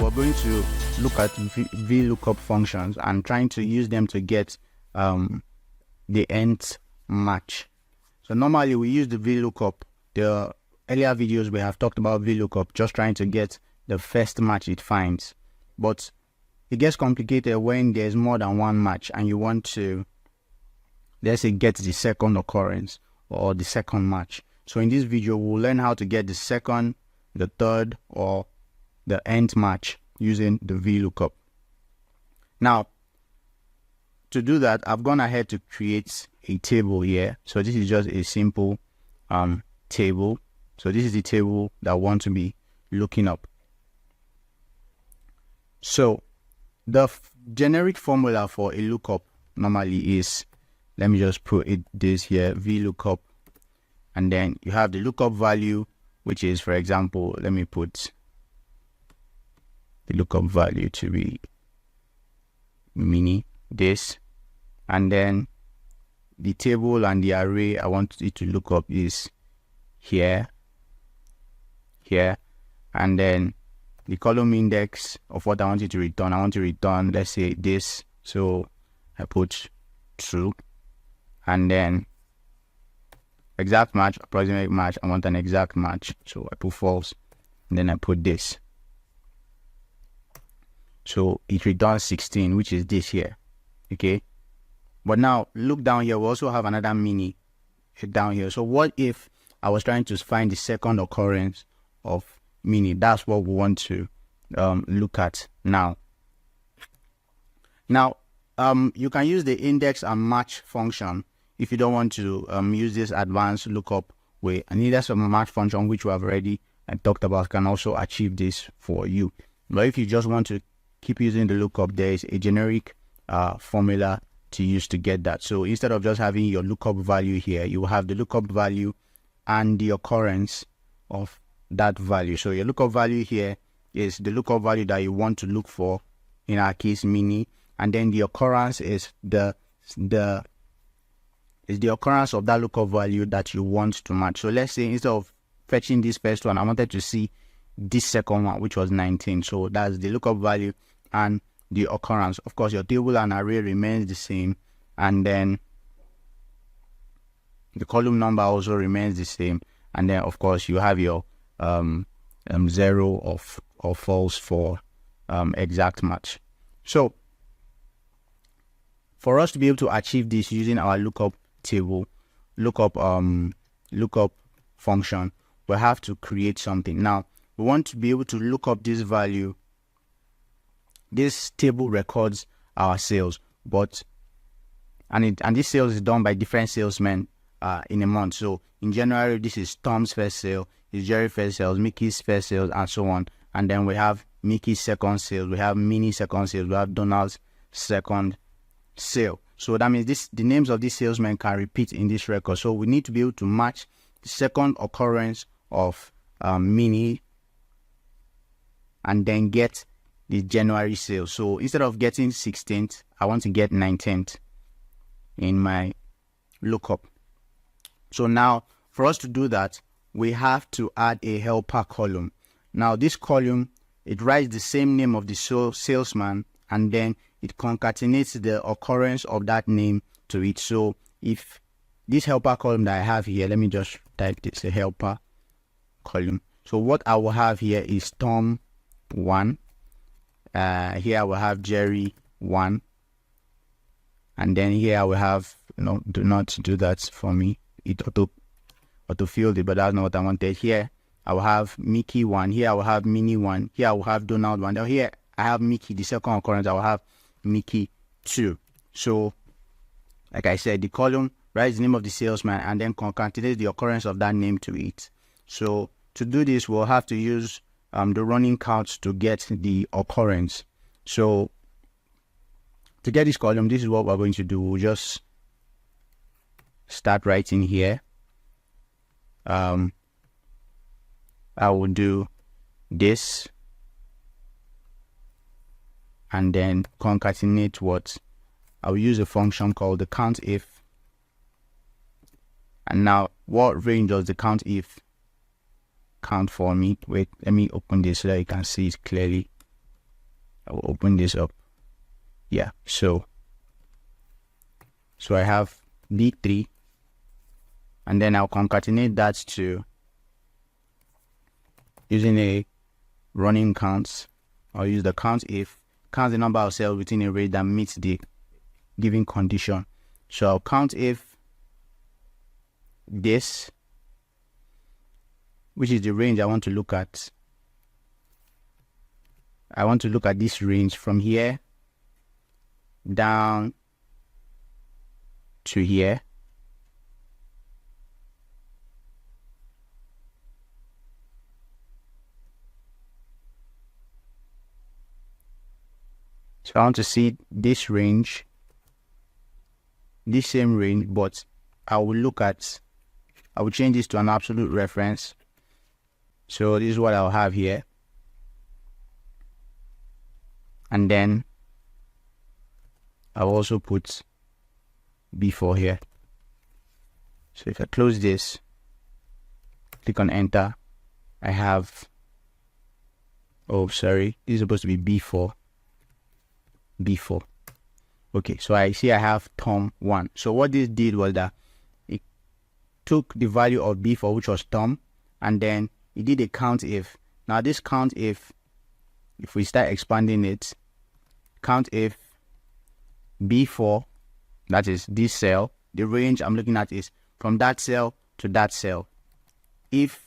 we're going to look at VLOOKUP functions and trying to use them to get the nth match. So normally we use the VLOOKUP. The earlier videos we have talked about VLOOKUP, just trying to get the first match it finds. But it gets complicated when there's more than one match and you want to, let's say, get the second occurrence or the second match. So in this video, we'll learn how to get the second, the third, or the nth match using the VLOOKUP. Now, to do that, I've gone ahead to create a table here. So this is just a simple table. So this is the table that I want to be looking up. So the generic formula for a lookup normally is, let me just put this here, VLOOKUP, and then you have the lookup value, which is, for example, let me put the lookup value to be mini this, and then the table and the array I want it to look up is here, and then the column index of what I want it to return. I want to return, let's say, this, so I put true, and then exact match, approximate match, I want an exact match, so I put false, and then I put this. So it returns 16, which is this here. Okay, but now look down here, we also have another mini down here. So what if I was trying to find the second occurrence of mini? That's what we want to look at now. You can use the index and match function if you don't want to use this advanced lookup way. An index and match function, which we have already talked about, can also achieve this for you. But if you just want to keep using the lookup, there is a generic formula to use to get that. So instead of just having your lookup value here, you will have the lookup value and the occurrence of that value. So your lookup value here is the lookup value that you want to look for, in our case mini, and then the occurrence is the occurrence of that lookup value that you want to match. So let's say instead of fetching this first one, I wanted to see this second one, which was 19. So that's the lookup value and the occurrence. Of course, your table and array remains the same, and then the column number also remains the same, and then of course you have your 0 or false for exact match. So for us to be able to achieve this using our lookup table, lookup function, we have to create something. Now we want to be able to look up this value. This table records our sales, and this sales is done by different salesmen in a month. So in January, this is Tom's first sale, is Jerry's first sales, Mickey's first sales, and so on. And then we have Mickey's second sales, we have Minnie's second sales, we have Donald's second sale. So that means the names of these salesmen can repeat in this record. So we need to be able to match the second occurrence of Minnie and then get the January sale. So instead of getting 16th, I want to get 19th in my lookup. So now for us to do that, we have to add a helper column. Now this column, it writes the same name of the salesman, and then it concatenates the occurrence of that name to it. So if this helper column that I have here, let me just type this, a helper column. So what I will have here is Tom 1. Here I will have Jerry 1, and then here I will have, do not do that for me, it auto-filled it, but that's not what I wanted. Here I will have Mickey 1, here I will have Minnie 1, here I will have Donald 1, now here I have Mickey, the second occurrence, I will have Mickey 2. So like I said, the column writes the name of the salesman and then concatenates the occurrence of that name to it. So to do this, we'll have to use the running counts to get the occurrence. So to get this column, this is what we're going to do. We'll just start writing here. I will do this and then concatenate what I will use a function called the COUNTIF. And now what range does the COUNTIF count for me? Wait, let me open this so that you can see it clearly. I will open this up. Yeah, so I have B3, and then I'll concatenate that to using a running count. I'll use the count if count the number of cells within a range that meets the given condition. So I'll count if this, which is the range I want to look at. I want to look at this range from here down to here. So I want to see this range, this same range, but I will change this to an absolute reference. So this is what I'll have here. And then I'll also put B4 here. So if I close this, click on enter, I have, oh sorry, this is supposed to be B4. Okay, so I see I have Tom1. So what this did was that it took the value of B4, which was Tom, and then it did a count if. Now this count if we start expanding it, count if B4, that is this cell, the range I'm looking at is from that cell to that cell. If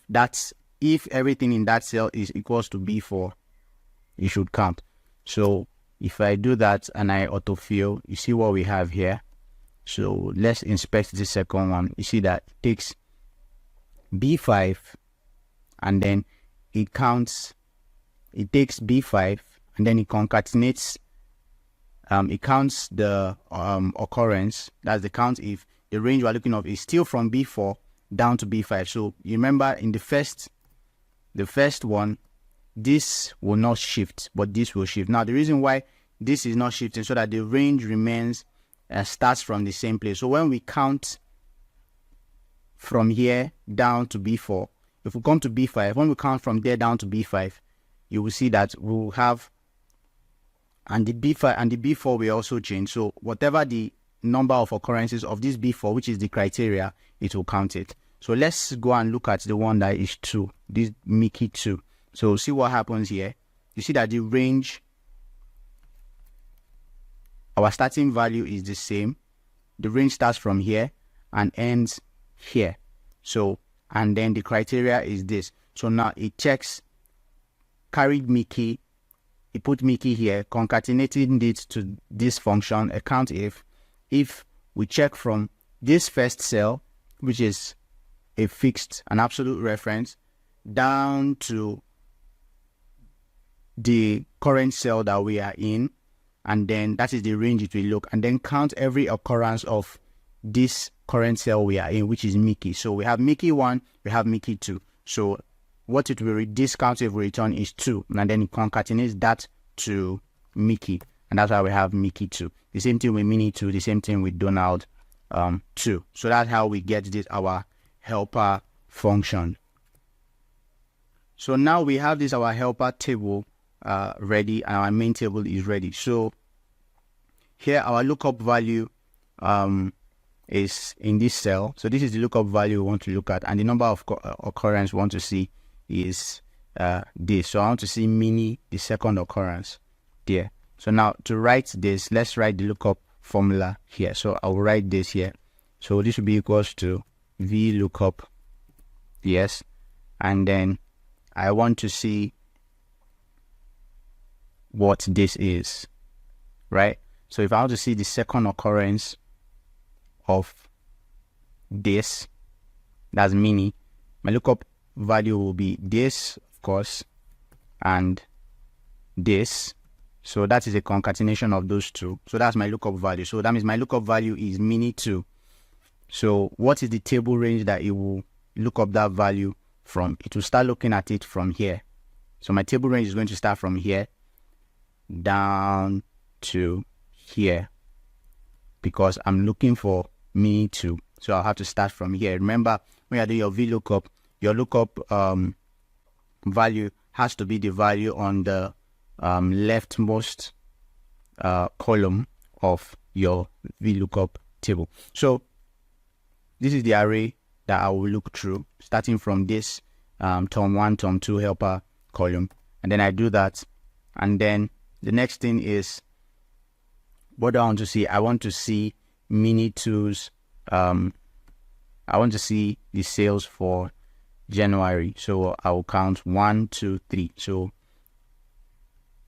everything in that cell is equals to B4, it should count. So if I do that and I autofill, you see what we have here. So let's inspect the second one. You see that it takes B5 and then it counts, it takes B5 and then it concatenates, it counts the occurrence. That's the count if the range we're looking at is still from B4 down to B5. So you remember in the first one, this will not shift, but this will shift. Now the reason why this is not shifting so that the range remains starts from the same place. So when we count from here down to B4, if we come to B5, when we count from there down to B5, you will see that we will have, and the B5 and the B4 will also change. So whatever the number of occurrences of this B4, which is the criteria, it will count it. So let's go and look at the one that is 2, this Mickey 2. So see what happens here. You see that the range, our starting value is the same. The range starts from here and ends here. So, and then the criteria is this. So now it checks, carried Mickey, it put Mickey here, concatenating it to this function, a count if we check from this first cell, which is a fixed, an absolute reference, down to the current cell that we are in, and then that is the range it will look, and then count every occurrence of this current cell we are in, which is Mickey. So we have Mickey 1, we have Mickey 2. So what it will discount if we return is 2, and then it concatenates that to Mickey, and that's why we have Mickey 2. The same thing with Minnie 2, the same thing with Donald 2. So that's how we get this, our helper function. So now we have this, our helper table ready, and our main table is ready. So here our lookup value is in this cell. So this is the lookup value we want to look at, and the number of occurrence we want to see is this. So I want to see Minnie, the second occurrence there. So now to write this, let's write the lookup formula here. So I will write this here. So this will be equals to VLOOKUP, yes, and then I want to see what this is, right? So if I want to see the second occurrence of this, that's Minnie, my lookup value will be this, of course, and this. So that is a concatenation of those two. So that's my lookup value. So that means my lookup value is Minnie 2. So what is the table range that it will look up that value from? It will start looking at it from here. So my table range is going to start from here down to here, because I'm looking for Minnie 2. So I'll have to start from here. Remember, when you do your VLOOKUP, your lookup value has to be the value on the leftmost column of your VLOOKUP table. So this is the array that I will look through, starting from this term1, term2 helper column, and then I do that. And then the next thing is, what do I want to see? I want to see mini2's, I want to see the sales for January. So I will count 1, 2, 3. So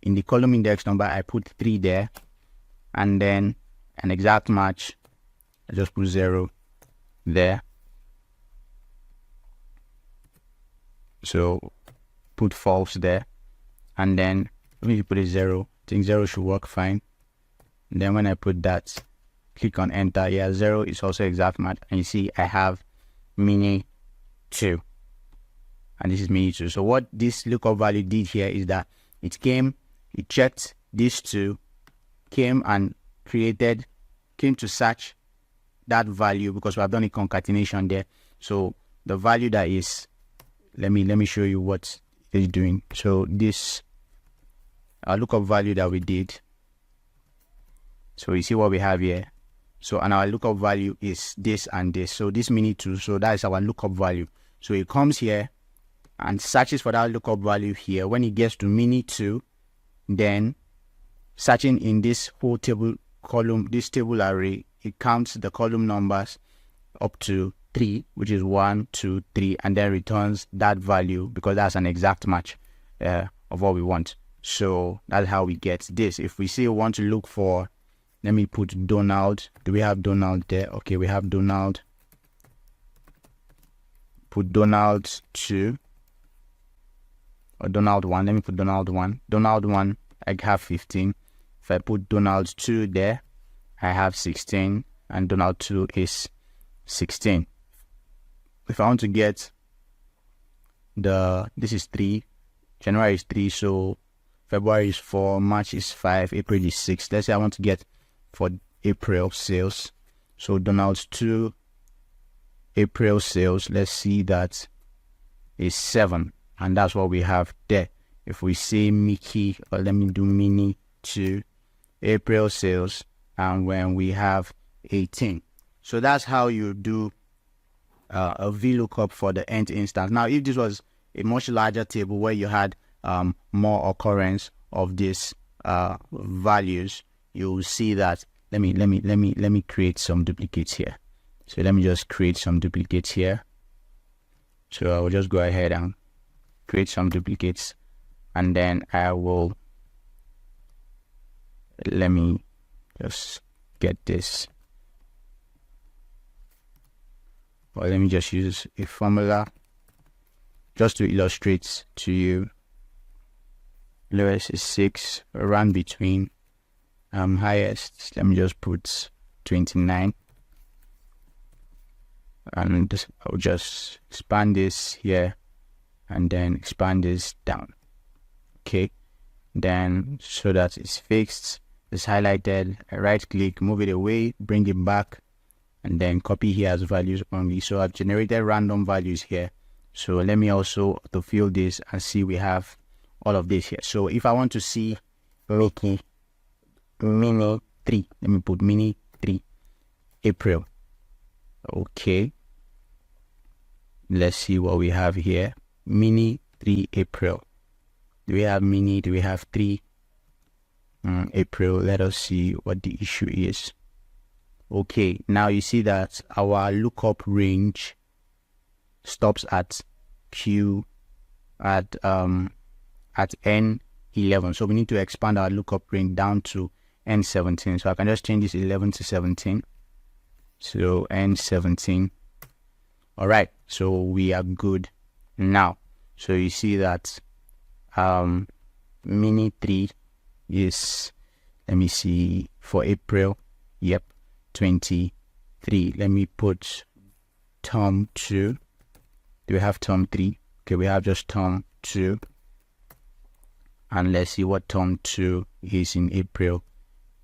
in the column index number, I put 3 there, and then an exact match, I just put 0 there. So put false there, and then when you put a 0, I think 0 should work fine. And then when I put that, click on enter. Yeah, 0 is also exact match, and you see I have mini 2, and this is mini 2. So what this lookup value did here is that it came, it checked these two, came to search that value, because we have done a concatenation there. So the value that is, let me show you what it is doing. So this lookup value that we did, so you see what we have here. So, and our lookup value is this and this. So this mini 2, so that is our lookup value. So it comes here and searches for that lookup value here. When it gets to mini 2, then searching in this whole table column, this table array, it counts the column numbers up to 3, which is 1, 2, 3, and then returns that value, because that's an exact match of what we want. So that's how we get this. If we say we want to look for, let me put Donald. Do we have Donald there? Okay, we have Donald. Put Donald 2 or Donald 1. Let me put Donald 1. Donald 1, I have 15. If I put Donald 2 there, I have 16, and Donald 2 is 16. If I want to get this is 3, January is 3, so February is 4, March is 5, April is 6. Let's say I want to get for April sales. So Donald's 2 April sales, let's see, that is 7, and that's what we have there. If we say Mickey, or let me do mini 2 April sales, and when we have 18. So that's how you do a VLOOKUP for the nth instance. Now, if this was a much larger table where you had more occurrence of these values, you will see that. Let me create some duplicates here. So let me just create some duplicates here. So I will just go ahead and create some duplicates, and then I will, let me just get this, or let me just use a formula just to illustrate to you. Lowest is 6, run between highest, let me just put 29, and I'll just expand this here and then expand this down. Okay, then so that it's fixed, it's highlighted, I right click, move it away, bring it back, and then copy here as values only. So I've generated random values here. So let me also autofill this and see we have all of this here. So if I want to see Mickey mini 3, let me put mini 3 April. Okay, let's see what we have here. Mini 3 April. Do we have mini? Do we have 3 April? Let us see what the issue is. Okay, now you see that our lookup range stops at Q at N11. So we need to expand our lookup range down to N17. So I can just change this 11 to 17. So N17. All right, so we are good now. So you see that mini 3 is, let me see, for April, yep, 23. Let me put term 2. Do we have term 3? Okay, we have just term 2. And let's see what term 2 is in April,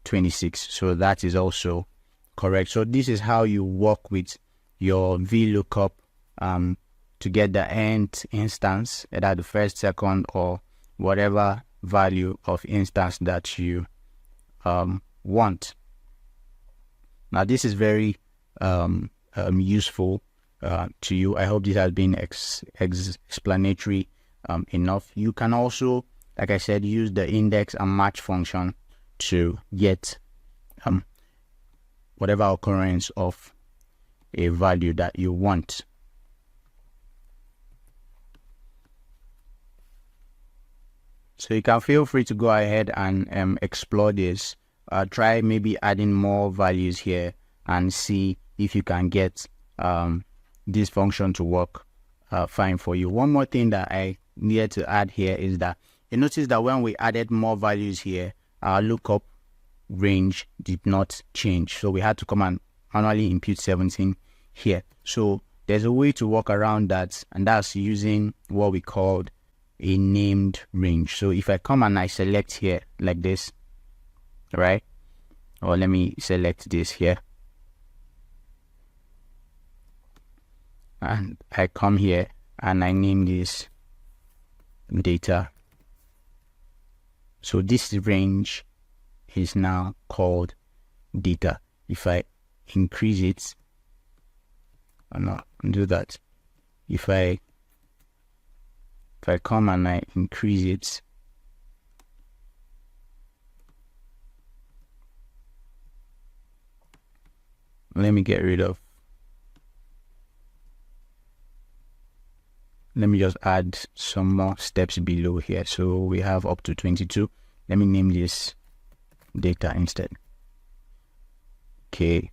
26. So that is also correct. So this is how you work with your VLOOKUP to get the nth instance, either the first, second, or whatever value of instance that you want. Now this is very useful to you. I hope this has been explanatory enough. You can also, like I said, use the index and match function to get whatever occurrence of a value that you want. So you can feel free to go ahead and explore this. Try maybe adding more values here and see if you can get this function to work fine for you. One more thing that I needed to add here is that you notice that when we added more values here, our lookup range did not change. So we had to come and manually impute 17 here. So there's a way to work around that, and that's using what we called a named range. So if I come and I select here like this, right, or let me select this here, and I come here and I name this data. So this range is now called data. If I increase it, or not do that, if I come and I increase it, let me just add some more steps below here. So we have up to 22. Let me name this data instead. Okay.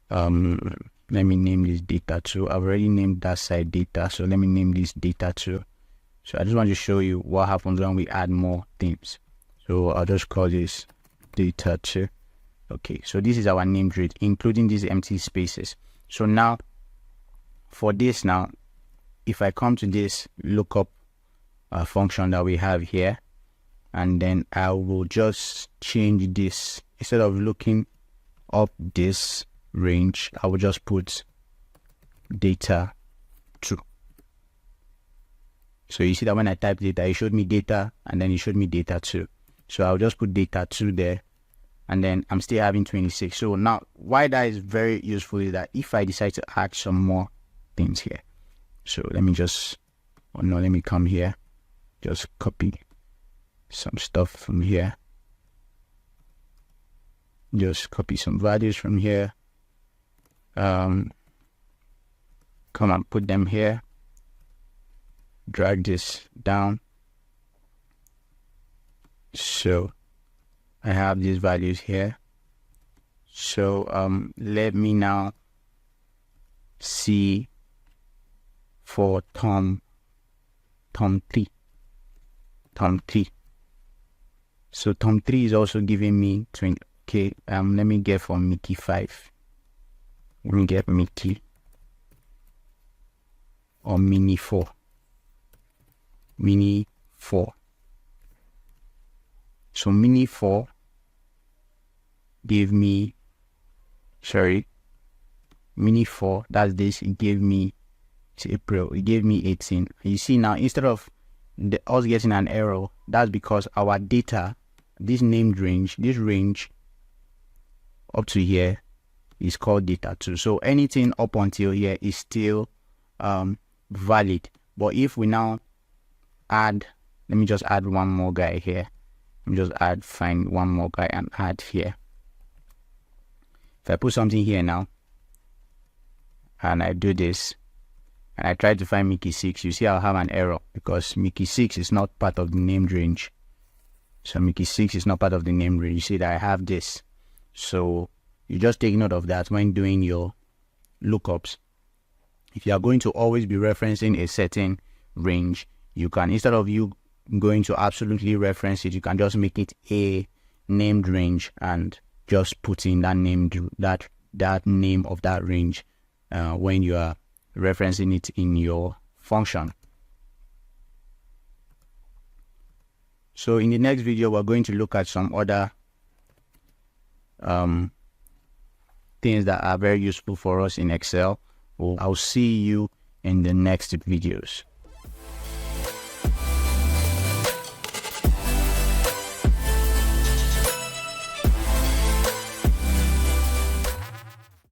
Let me name this data 2. I've already named that side data, so let me name this data 2. So I just want to show you what happens when we add more things. So I'll just call this data 2. Okay, so this is our named range, including these empty spaces. So now for this, now if I come to this lookup function that we have here, and then I will just change this. Instead of looking up this range, I will just put data 2. So you see that when I type data, it showed me data, and then it showed me data 2. So I'll just put data 2 there, and then I'm still having 26. So now why that is very useful is that if I decide to add some more things here, so let me just, oh no, let me come here, just copy some stuff from here, just copy some values from here, come and put them here, drag this down. So I have these values here. So let me now see for Tom 3. So Tom 3 is also giving me 20. Okay, let me get for Mickey 5. Let me get Mickey or Mini 4. Mini 4. So Mini 4 gave me, sorry, Mini 4, that's this, it gave me, it's April, it gave me 18. You see now, instead of us getting an error, that's because our data, this named range, this range up to here is called data 2. So anything up until here is still valid. But if we now add, let me just add one more guy here. Let me just find one more guy and add here. If I put something here now, and I do this, and I try to find Mickey 6, you see I'll have an error because Mickey 6 is not part of the named range. So Mickey 6 is not part of the named range. You see that I have this. So you just take note of that when doing your lookups. If you are going to always be referencing a certain range, you can, instead of you going to absolutely reference it, you can just make it a named range and just put in that named that name of that range when you are referencing it in your function. So in the next video, we're going to look at some other things that are very useful for us in Excel. I'll see you in the next videos.